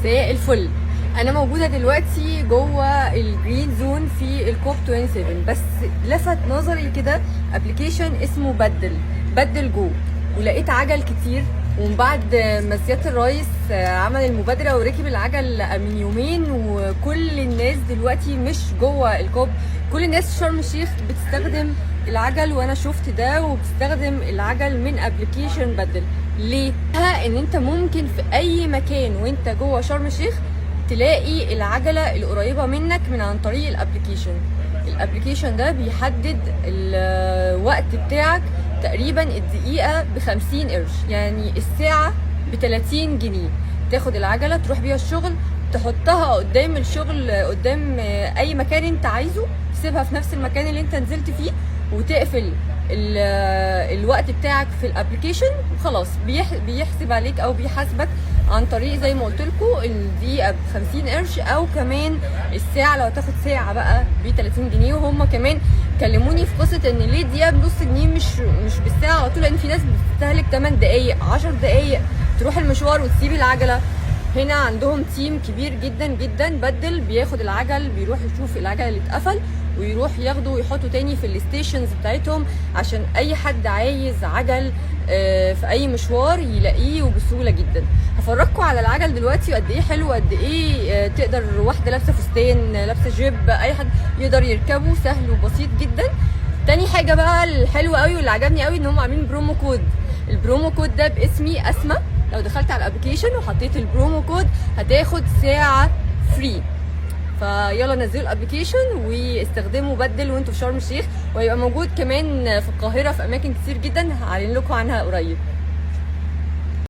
مساء الفل. انا موجوده دلوقتي جوه الجرين زون في الكوب 27، بس لفت نظري كده ابلكيشن اسمه بدل جو، ولقيت عجل كتير. ومن بعد ما سياده الرئيس عمل المبادره وركب العجل من يومين، وكل الناس دلوقتي مش جوه الكوب، كل الناس في شرم الشيخ بتستخدم العجل، وانا شفت ده، وبتستخدم العجل من ابلكيشن بدل. ليه؟ ان انت ممكن في اي مكان وانت جوه شرم الشيخ تلاقي العجله القريبه منك من عن طريق الابلكيشن ده بيحدد الوقت بتاعك، تقريبا الدقيقه ب50 قرش، يعني الساعه ب30 جنيه. تاخد العجله تروح بيها الشغل، تحطها قدام الشغل، قدام اي مكان انت عايزه، تسيبها في نفس المكان اللي انت نزلت فيه، وتقفل الوقت بتاعك في الابلكيشن، وخلاص بيحسب عليك او بيحاسبك عن طريق زي ما قلت لكم الدقيقه ب50 قرش، او كمان الساعه لو تاخد ساعه بقى ب30 جنيه. وهم كمان كلموني في قصه ان ليه دقيقه بنص جنيه مش بالساعه على طول، لان في ناس بتستهلك 8 دقائق 10 دقائق تروح المشوار وتسيب العجله. هنا عندهم تيم كبير جدا جدا، بدل بياخد العجل بيروح يشوف العجل اللي اتقفل، ويروح ياخده ويحطه تاني في الستيشنز بتاعتهم، عشان اي حد عايز عجل في اي مشوار يلاقيه وبسهوله جدا. هفرجكم على العجل دلوقتي وقد ايه حلو، قد ايه تقدر واحده لابسه فستان لابسه جيب اي حد يقدر يركبه، سهل وبسيط جدا. تاني حاجه بقى الحلوه قوي واللي عجبني قوي ان هم عاملين برومو كود. البرومو كود ده باسمي اسماء، لو دخلت على الابلكيشن وحطيت البرومو كود هتاخد ساعه فري. فيلا نزلوا الابلكيشن واستخدموا بدل وانتوا في شرم الشيخ، وهيبقى موجود كمان في القاهره في اماكن كتير جدا، هعلن لكم عنها قريب.